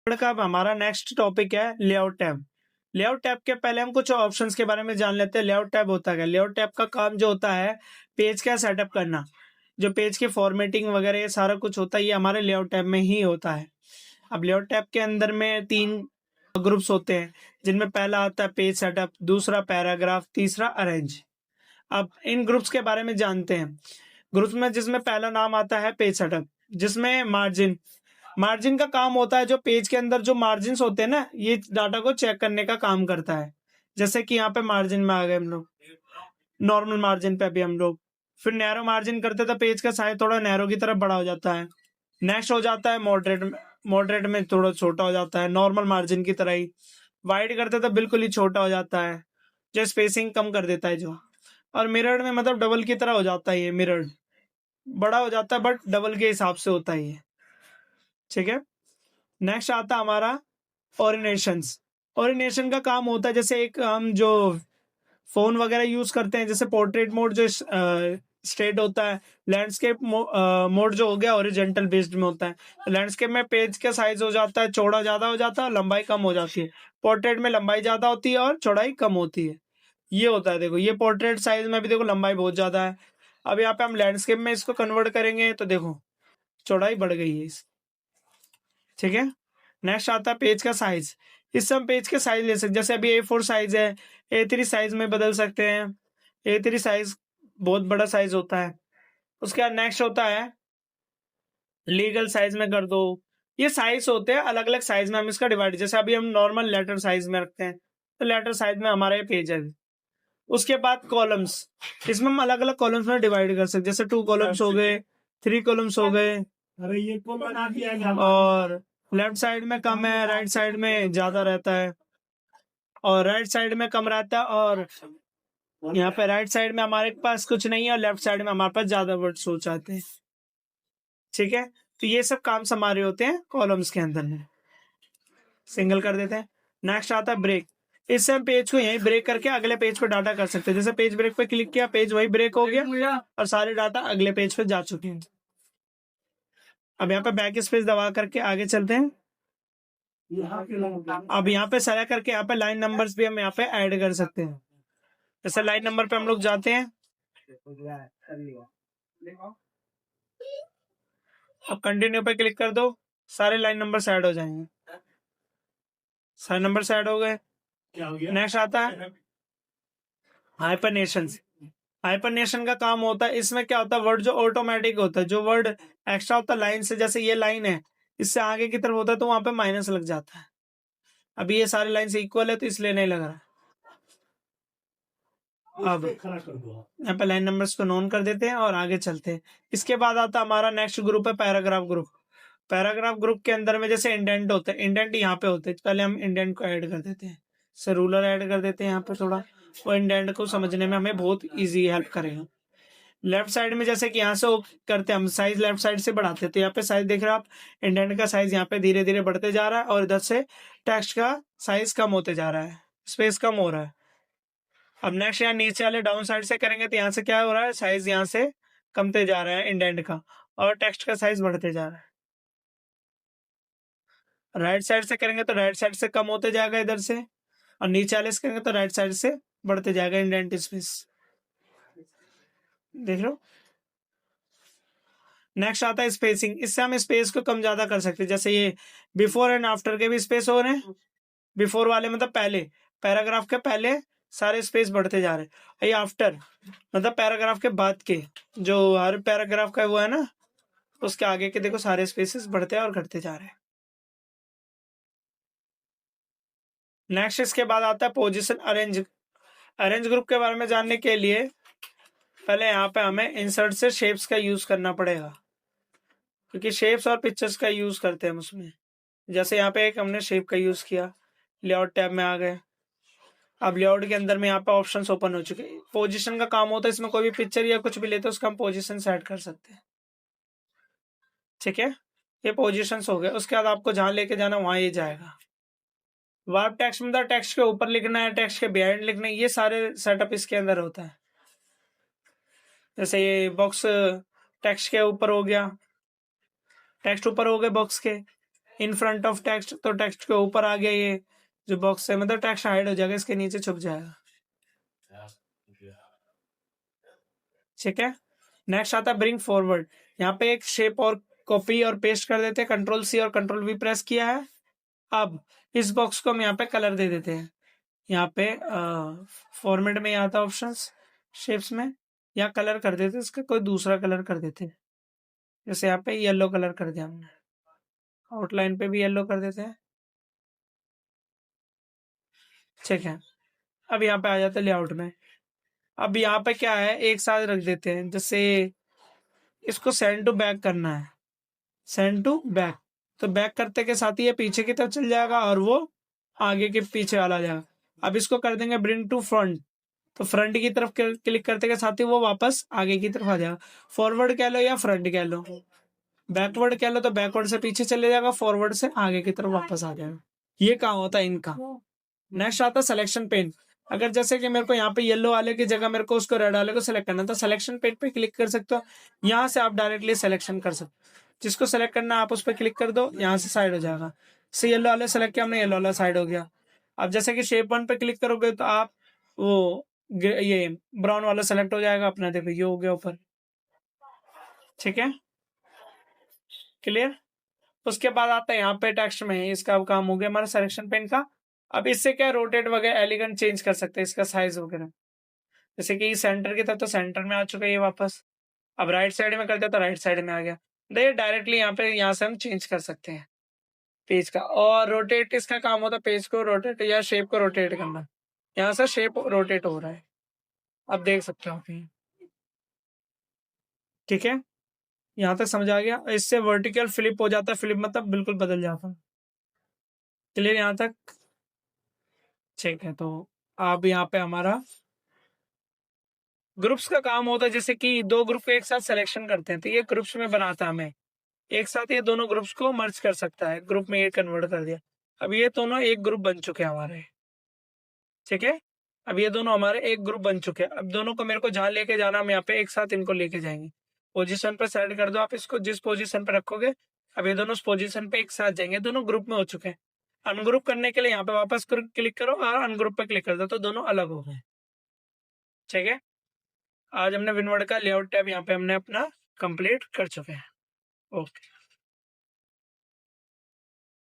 का अब हमारा नेक्स्ट टॉपिक है लेआउट टैब। लेआउट टैब के पहले हम कुछ ऑप्शंस के बारे में जान लेते हैं। लेआउट टैब होता है क्या? लेआउट टैब का काम जो होता है पेज का सेटअप करना, जो पेज की फॉर्मेटिंग वगैरह ये सारा कुछ होता है, ये हमारे लेआउट टैब में ही होता है। अब लेआउट टैब के अंदर में 3 ग्रुप्स होते हैं, जिनमें पहला आता है पेज सेटअप, दूसरा पैराग्राफ, तीसरा अरेंज। अब इन ग्रुप्स के बारे में जानते हैं। ग्रुप्स में जिसमें पहला नाम आता है पेज सेटअप, जिसमें मार्जिन मार्जिन का काम होता है। जो पेज के अंदर जो मार्जिन होते हैं ना, ये डाटा को चेक करने का काम करता है। जैसे कि यहाँ पे मार्जिन में आ गए हम लोग, नॉर्मल मार्जिन पे अभी हम लोग, फिर नैरो मार्जिन करते तो पेज का साइज थोड़ा नैरो की तरफ बड़ा हो जाता है। नेक्स्ट हो जाता है मॉडरेट, मॉडरेट में थोड़ा छोटा हो जाता है, नॉर्मल मार्जिन की तरह ही। वाइड करते तो बिल्कुल ही छोटा हो जाता है, जो स्पेसिंग कम कर देता है जो। और मिरर्ड में मतलब डबल की तरह हो जाता है, ये मिरर्ड बड़ा हो जाता है बट डबल के हिसाब से होता है ये। ठीक है। नेक्स्ट आता है हमारा ओरिनेशंस। ओरिनेशन का काम होता है जैसे एक हम जो फोन वगैरह यूज करते हैं, जैसे पोर्ट्रेट मोड जो स्टेट होता है, लैंडस्केप मोड जो हो गया ओरिजेंटल बेस्ड में होता है। लैंडस्केप में पेज का साइज हो जाता है चौड़ा ज्यादा हो जाता है, लंबाई कम हो जाती है। पोर्ट्रेट में लंबाई ज्यादा होती है और चौड़ाई कम होती है। ये होता है, देखो ये पोर्ट्रेट साइज में भी देखो लंबाई बहुत ज्यादा है। अब यहाँ पे हम लैंडस्केप में इसको कन्वर्ट करेंगे तो देखो चौड़ाई बढ़ गई है इस। ठीक है। नेक्स्ट आता है पेज का साइज। इससे हम पेज के साइज ले सकते, जैसे अभी A4 साइज है, A3 साइज में बदल सकते हैं। A3 साइज बहुत बड़ा साइज होता है। उसके बाद नेक्स्ट होता है लीगल साइज में कर दो। ये साइज होते हैं, अलग अलग साइज में हम इसका डिवाइड, जैसे अभी हम नॉर्मल लेटर साइज में रखते हैं तो लेटर साइज में हमारा ये पेज है। उसके बाद कॉलम्स, इसमें हम अलग अलग कॉलम्स में डिवाइड कर सकते, जैसे 2 कॉलम्स हो गए, 3 कॉलम्स हो गए। अरे ये को बना दिया और लेफ्ट साइड में कम है, राइट साइड में ज्यादा रहता है, और राइट साइड में कम रहता है, और यहाँ पे राइट साइड में हमारे पास कुछ नहीं है और लेफ्ट साइड में हमारे पास ज्यादा वर्ड्स हो जाते हैं। ठीक है। तो ये सब काम हमारे होते हैं कॉलम्स के अंदर में। सिंगल कर देते हैं। नेक्स्ट आता है ब्रेक। इससे हम पेज को यहीं ब्रेक करके अगले पेज पे डाटा कर सकते हैं। जैसे पेज ब्रेक पे क्लिक किया, पेज वही ब्रेक हो गया और सारे डाटा अगले पेज पे जा चुके हैं। अब यहाँ पे बैक स्पेस दबा करके आगे चलते हैं। अब यहाँ पे सेलेक्ट करके यहाँ पे लाइन नंबर्स भी हम यहाँ पे ऐड कर सकते हैं। जैसे लाइन नंबर पे हम लोग जाते हैं, अब कंटिन्यू पे क्लिक कर दो, सारे लाइन नंबर ऐड हो जाएंगे। सारे नंबर ऐड हो गए। नेक्स्ट आता है हाइपरनेशन। हाइपरनेशन का काम होता है, इसमें क्या होता है, वर्ड जो ऑटोमेटिक होता है, जो वर्ड एक्स्ट्रा होता है लाइन से, जैसे ये लाइन है इससे आगे की तरफ होता है तो वहां पे माइनस लग जाता है। अभी ये सारे लाइन से इक्वल है तो इसलिए नहीं लग रहा। अब यहाँ पे लाइन नंबर्स को नोन कर देते हैं और आगे चलते हैं। इसके बाद आता हमारा नेक्स्ट ग्रुप है पैराग्राफ ग्रुप। पैराग्राफ ग्रुप के अंदर में जैसे इंडेंट होते हैं, इंडेंट यहाँ पे होते हैं, पहले हम इंडेंट को ऐड कर देते हैं। से रूलर ऐड कर देते हैं यहाँ पे थोड़ा, वो इंडेंट को समझने में हमें बहुत इजी हेल्प करेगा। लेफ्ट साइड में जैसे कि यहाँ से वो करते हैं हम साइज लेफ्ट साइड से बढ़ाते हैं, तो यहाँ पे साइज देख रहे हो आप, इंडेंट का साइज यहाँ पे धीरे धीरे बढ़ते जा रहा है और इधर से टेक्स्ट का साइज कम होते जा रहा है, स्पेस कम हो रहा है। अब नेक्स्ट यहाँ नीचे वाले डाउन साइड से करेंगे तो यहाँ से क्या हो रहा है, साइज यहाँ से कमते जा रहा है इंडेंट का, और टेक्स्ट का साइज बढ़ते जा रहा है। राइट साइड से करेंगे तो राइट साइड से कम होते जाएगा इधर से, और नीचे वाले से करेंगे तो राइट साइड से बढ़ते जाएगा इंडेंट स्पेस। देख लो। नेक्स्ट आता है स्पेसिंग। इससे हम स्पेस को कम ज्यादा कर सकते हैं, जैसे ये बिफोर एंड आफ्टर के भी स्पेस हो रहे हैं। बिफोर वाले मतलब पहले, पैराग्राफ के पहले सारे स्पेस बढ़ते जा रहे हैं। ये आफ्टर मतलब पैराग्राफ के बाद के, जो हर पैराग्राफ का वो है ना, उसके आगे के देखो सारे स्पेसेस बढ़ते हैं और घटते जा रहे हैं। नेक्स्ट इसके बाद आता है पोजीशन अरेंज। अरेंज ग्रुप के बारे में जानने के लिए पहले यहाँ पे हमें इंसर्ट से शेप्स का यूज करना पड़ेगा, क्योंकि शेप्स और पिक्चर्स का यूज करते हैं हम उसमें। जैसे यहाँ पे एक हमने शेप का यूज किया, लेआउट टैब में आ गए। अब लेआउट के अंदर में यहाँ पे ऑप्शंस ओपन हो चुके हैं। पोजीशन का काम होता है, इसमें कोई भी पिक्चर या कुछ भी लेते हैं उसका हम पोजीशन सेट कर सकते हैं। ठीक है। ये पोजीशंस हो गए। उसके बाद आपको जहां लेके जाना वहां ये जाएगा। वार्प टेक्स्ट मतलब टेक्स्ट के ऊपर लिखना है, टेक्स्ट के बिहाइंड लिखना है, ये सारे सेटअप इसके अंदर होता है। जैसे ये बॉक्स टेक्स्ट के ऊपर हो गया, टेक्स्ट ऊपर हो गए बॉक्स के, इन फ्रंट ऑफ टेक्स्ट, तो टेक्स्ट के ऊपर आ गया ये जो बॉक्स है, मतलब टेक्स्ट हाइड हो जाएगा, इसके नीचे छुप जाएगा। ठीक है। नेक्स्ट आता है ब्रिंग फॉरवर्ड। यहाँ पे एक शेप और कॉपी और पेस्ट कर देते हैं, कंट्रोल सी और कंट्रोल वी प्रेस किया है। अब इस बॉक्स को हम यहाँ पे कलर दे देते हैं। यहाँ पे फॉर्मेट में आता है ऑप्शंस, शेप्स में, या कलर कर देते हैं, इसका कोई दूसरा कलर कर देते हैं। जैसे यहाँ पे येलो कलर कर दिया हमने, आउटलाइन पे भी येलो कर देते हैं। ठीक है। अब यहाँ पे आ जाते हैं लेआउट में। अब यहाँ पे क्या है, एक साथ रख देते हैं। जैसे इसको सेंड टू बैक करना है, सेंड टू बैक, तो बैक करते के साथ ही ये पीछे की तरफ चल जाएगा और वो आगे के पीछे वाला जाएगा। अब इसको कर देंगे ब्रिंग टू फ्रंट, तो फ्रंट की तरफ क्लिक करते के साथ ही वो वापस आगे की तरफ आ जाएगा। फॉरवर्ड कह लो या फ्रंट कह लो, बैकवर्ड कह लो तो बैकवर्ड से पीछे चले जाएगा, फॉरवर्ड से आगे की तरफ वापस आ जाएगा। ये काम होता है इनका। नेक्स्ट आता है सिलेक्शन पेन। अगर जैसे कि मेरे को यहाँ पे येलो वाले की जगह मेरे को उसको रेड वाले को सिलेक्ट करना है, तो सिलेक्शन पेन पे क्लिक कर सकते हो। यहाँ से आप डायरेक्टली सिलेक्शन कर सकते हो, जिसको सेलेक्ट करना है आप उस पर क्लिक कर दो, यहाँ से साइड हो जाएगा। से येलो वाले सेलेक्ट किया हमने, येलो वाला साइड हो गया। अब जैसे कि शेप 1 पे क्लिक करोगे तो आप वो ये ब्राउन वाला सेलेक्ट हो जाएगा अपना, देखो ये हो गया ऊपर। ठीक है, क्लियर। उसके बाद आता है यहाँ पे टेक्स्ट में, इसका काम हो गया हमारा सिलेक्शन पेन का। अब इससे क्या रोटेट वगैरह एलिगेंट चेंज कर सकते हैं, इसका साइज वगैरह। जैसे कि सेंटर की तरफ तो सेंटर में आ चुका है ये वापस। अब राइट साइड में करते तो राइट साइड में आ गया। देखिए डायरेक्टली यहाँ पे, यहाँ से हम चेंज कर सकते हैं पेज का। और रोटेट इसका काम होता है पेज को रोटेट या शेप को रोटेट करना। यहाँ से शेप रोटेट हो रहा है, अब देख सकते हो आप ये। ठीक है, यहाँ तक समझ आ गया। इससे वर्टिकल फ्लिप हो जाता है, फ्लिप मतलब बिल्कुल बदल जाता है। क्लियर यहाँ तक? ठीक है, तो अब यहाँ पे हमारा ग्रुप्स का काम होता है। जैसे कि दो ग्रुप को एक साथ सिलेक्शन करते हैं तो ये ग्रुप्स में बनाता है हमें, एक साथ ये दोनों ग्रुप्स को मर्ज कर सकता है, ग्रुप में ये कन्वर्ट कर दिया। अब ये दोनों एक ग्रुप बन चुके हैं हमारे। ठीक है, अब ये दोनों हमारे एक ग्रुप बन चुके हैं। अब दोनों को मेरे को जहां लेके जाना, हम यहाँ पे एक साथ इनको लेके जाएंगे। पोजीशन पे सेट कर दो आप इसको, जिस पोजीशन पे रखोगे अब ये दोनों उस पोजीशन पे एक साथ जाएंगे, दोनों ग्रुप में हो चुके हैं। अनग्रुप करने के लिए यहाँ पे वापस क्लिक करो और अनग्रुप पे क्लिक कर दो, तो दोनों अलग हो गए। ठीक है, आज हमने विनवर्ड का लेआउट टैब यहाँ पे हमने अपना कंप्लीट कर चुके हैं। ओके।